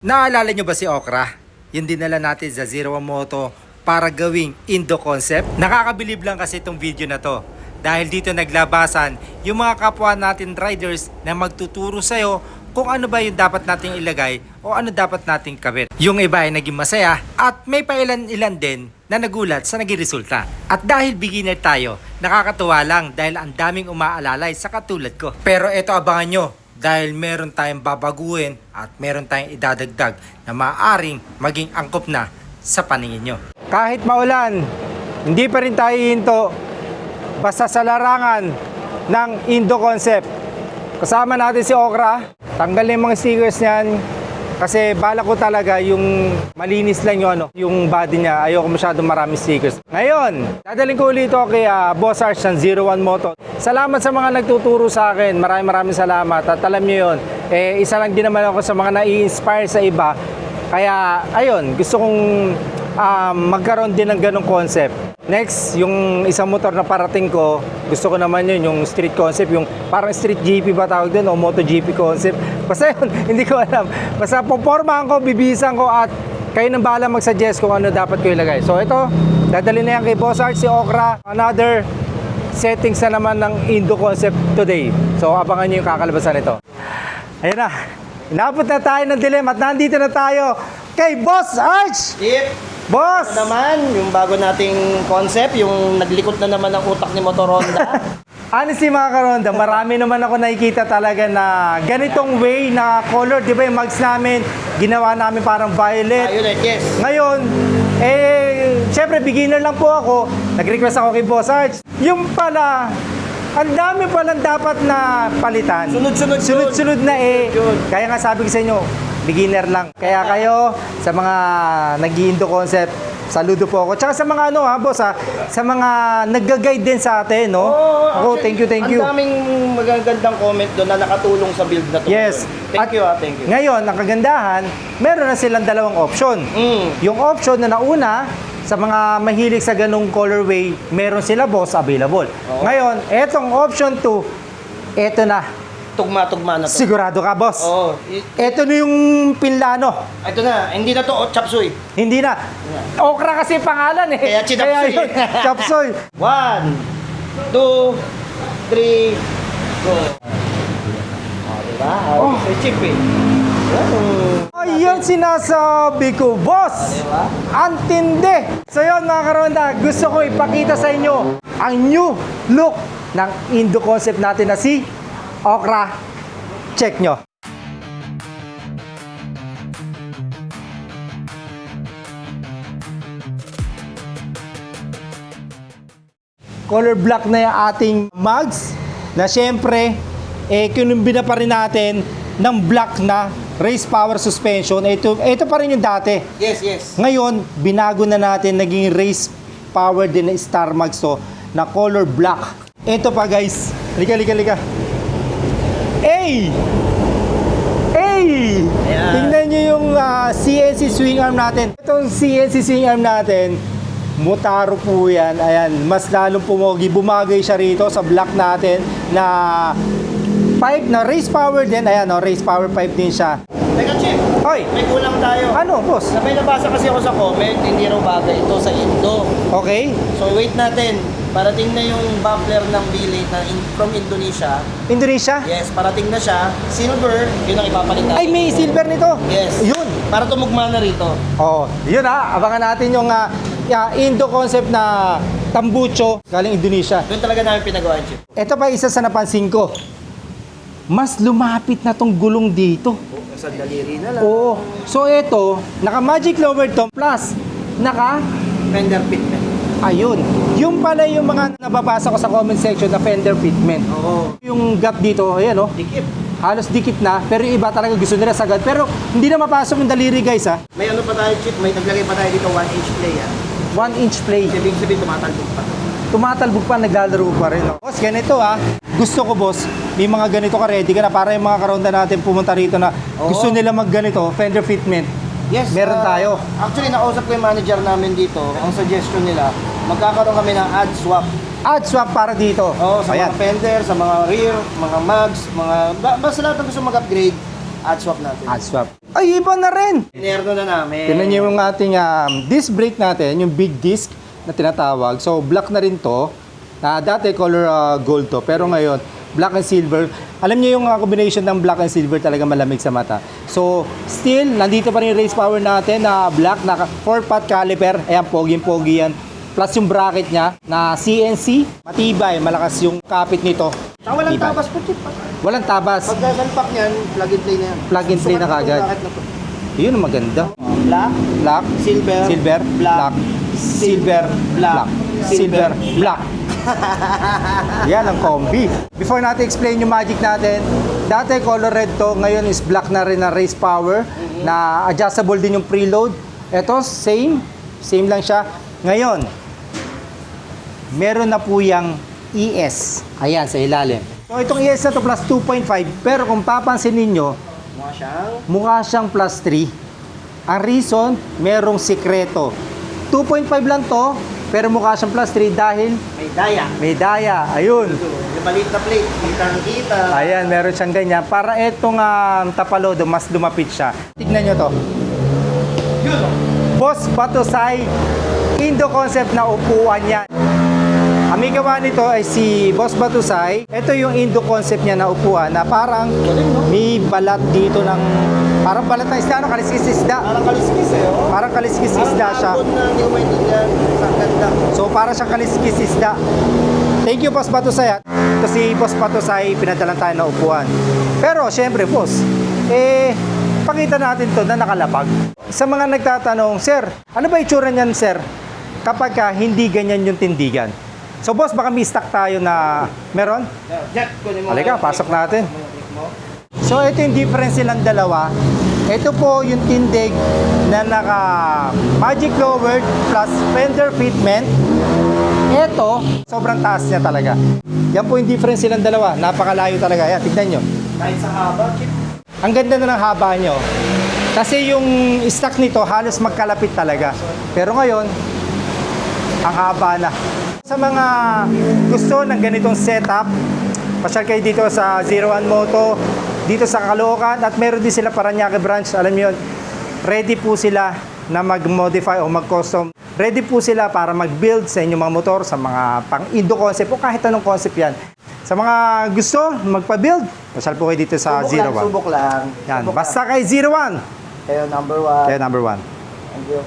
Naalala nyo ba si Okra? Yung dinala natin sa Zero Moto para gawing Indo concept? Nakakabilib lang kasi itong video na to. Dahil dito naglabasan yung mga kapwa natin riders na magtuturo sa'yo kung ano ba yung dapat nating ilagay o ano dapat nating kabit. Yung iba ay naging masaya at may pailan-ilan din na nagulat sa naging resulta. At dahil beginner tayo, nakakatuwa lang dahil ang daming umaalalay sa katulad ko. Pero eto abangan nyo. Dahil meron tayong babaguhin at meron tayong idadagdag na maaaring maging angkop na sa paningin nyo. Kahit maulan, hindi pa rin tayo hinto basta sa larangan ng Indo concept. Kasama natin si Okra. Tanggalin yung mga stickers niyan kasi balak ko talaga yung malinis lang yung body niya. Ayoko masyadong maraming stickers. Ngayon, dadalhin ko ulit ito kay Boss Arch ng Zero One Moto. Salamat sa mga nagtuturo sa akin. Maraming salamat. At alam niyo yun, isa lang din naman ako sa mga nai-inspire sa iba. Kaya, ayun, gusto kong magkaroon din ng ganong concept. Next, yung isang motor na parating ko, gusto ko naman yun, yung street concept, yung parang street GP ba tawag din o MotoGP concept. Basta yun, hindi ko alam. Basta popormahan ko, bibisan ko at kayo nang bahala mag-suggest kung ano dapat ko ilagay. So ito, dadali na yan kay Boss Arch, si Okra. Another settings na naman ng Indo concept today. So abangan nyo yung kakalabasan nito. Ayan na, inabot na tayo ng dilemma at nandito na tayo kay Boss Arch! Yep. Boss! Ito naman, yung bago nating concept, yung naglikot na naman ang utak ni Motor Honda. Honestly mga karonda, marami naman ako nakikita talaga na ganitong way na color. Di ba yung mugs namin, ginawa namin parang violet. Violet, yes. Ngayon, syempre beginner lang po ako. Nag-request ako kay Boss Arch. Yung pala, ang dami palang dapat na palitan. Sunod-sunod na Kaya nga sabi ko sa inyo, beginner lang. Kaya kayo, sa mga nag-i-Indo concept, saludo po ako. Tsaka sa mga boss sa mga nag-guide din sa atin, no? Ako, thank you. Ang daming magagandang comment doon na nakatulong sa build na to. Yes. Thank you. Ngayon, ang kagandahan, meron na silang dalawang option. Yung option na nauna, sa mga mahilig sa ganung colorway, meron sila boss available. Ngayon, etong option 2, eto na. Tugma na to. Sigurado ka, boss? Oo. Eto na yung pinlano. Ito na, hindi na to chapsuy. Hindi na. Okra kasi pangalan eh. Kaya chinapsuy. yun, chapsuy. 1, 2, 3, go. Diba? Sa chip eh. Ayan sinasabi ko, boss. Diba? Antindi. So yun mga karonda, gusto ko ipakita sa inyo ang new look ng Indo concept natin na si Okra. Check nyo. Color black na yung ating mugs na syempre kinumbina pa rin natin ng black na race power suspension. Ito pa rin yung dati. Yes. Ngayon, binago na natin, naging race power din na Star Max to na color black. Ito pa guys. Lika. Hey! Ayan. Tingnan nyo yung CNC swing arm natin. Itong CNC swing arm natin, Motaro po yan. Ayan, mas lalong pumogi. Bumagay siya rito sa block natin na pipe na race power din. Ayan, race power pipe din siya. Teka, Chip. Hoy! May kulang tayo. Ano, boss? May nabasa kasi ako sa comment, hindi raw bagay ito sa Indo. Okay. So wait natin. Parating na yung bubbler ng Billy from Indonesia. Indonesia? Yes, parating na siya. Silver, yun ang ipapalit natin. Ay, may silver nito. Yes. Yun. Para tumugma na rito. Oo. Yun abangan natin yung Indo concept na tambucho galing Indonesia. Doon talaga namin pinagawa, Chip. Ito pa isa sa napansin ko. Mas lumapit na tong gulong dito. Sa daliri na lang. Oo. So ito, naka magic lower to plus naka Fender fitment. ayun. Yung pala yung mga nababasa ko sa comment section na fender fitment. Oo. Yung gap dito, ayan Dikit. halos dikit na, pero yung iba talaga gusto nila sagad. Pero hindi na mapasok yung daliri guys May ano pa tayo, Chip. May naglagay pa tayo dito 1-inch play. 1-inch play. Ibig sabihin tumatalbog pa. Tumatalbog pa, naglalaro pa rin. Boss, ganito gusto ko boss, may mga ganito ka ready ka na para yung mga karonda natin pumunta rito na gusto nila mag ganito, fender fitment. Yes. Meron tayo. Actually, nakausap ko yung manager namin dito. Ang suggestion nila, magkakaroon kami ng ad swap. Ad swap para dito. Oo, sa Ayan. mga fender, sa mga rear, mga mugs, basta lahat ng gusto mag-upgrade, ad swap natin. Ad swap. Ay, iba na rin! Inerno na namin. Tingnan niyo yung ating disc brake natin, yung big disc na tinatawag. So, black na rin to. Dati color gold to, pero ngayon, black and silver. Alam niyo yung combination ng black and silver talaga malamig sa mata. So, still, nandito pa rin yung race power natin na black, na 4-pot caliper. Ayan, pogi-pogi yan. Plus yung bracket niya na CNC. Matibay, malakas yung kapit nito. Saka walang Tibay. tabas po, chip. Walang tabas. Pag nasalpak niyan, plug and play na yan. Plug and play na Sukat kagad. itong bracket na to. Yun ang maganda. Black, Black, silver, silver, black, silver, black, silver, black. Yan ang combi. Before natin explain yung magic natin, dati color red to, ngayon is black na rin na race power, na adjustable din yung preload. Ito, same lang siya. Ngayon, meron na po yung ES. Ayan, sa ilalim. So, itong ES na to plus 2.5, pero kung papansin ninyo, mukha siyang plus 3. Ang reason, merong sikreto. 2.5 lang to, pero mukha siyang plus 3 dahil may daya. may daya. Ayun. Yung maliit na plate, kita. Ayan, meron siyang ganyan. Para itong tapalodo, mas lumapit siya. Tignan nyo to. Boss Batusay, Indo concept na upuan yan. Ang may gawa nito ay si Boss Batusay. Ito yung Indo concept niya na upuan na parang may balat dito ng... Parang balat ng isda, kaliskis isda. Parang kaliskis eh, oh. Parang kaliskis isda siya. Parang na hindi ko maintindihan. Ang ganda. So parang siyang kaliskis isda. Thank you, Boss Batusay. Ito si Boss Batusay, pinadalan tayo na upuan. Pero, syempre, Boss, pakita natin to na nakalapag. Sa mga nagtatanong, Sir, ano ba itsura niyan, Sir? Kapag hindi ganyan yung tindigan. So, Boss, baka may stock tayo na meron? Jack, kunin mo. Halika, pasok natin. So, ito yung difference silang dalawa. Ito po yung tindig na naka magic lowered plus fender fitment. Ito, sobrang taas niya talaga. Yan po yung difference silang dalawa. Napakalayo talaga. Yan, tignan nyo. Kahit sa haba, chip. Ang ganda na ng haba nyo. Kasi yung stock nito halos magkalapit talaga. Pero ngayon, ang haba na. Sa mga gusto ng ganitong setup, pasyal kayo dito sa 01 Moto, dito sa Caloocan, at meron din sila Parañaque branch. Alam niyo yun, ready po sila na mag-modify o mag-custom. Ready po sila para mag-build sa inyong mga motor, sa mga pang-Indo concept o kahit anong concept yan. Sa mga gusto magpa-build, pasyal po kayo dito sa 01. Subok lang. Yan, Subok basta kay 01. Kayo number 1. Kaya number 1. Thank you.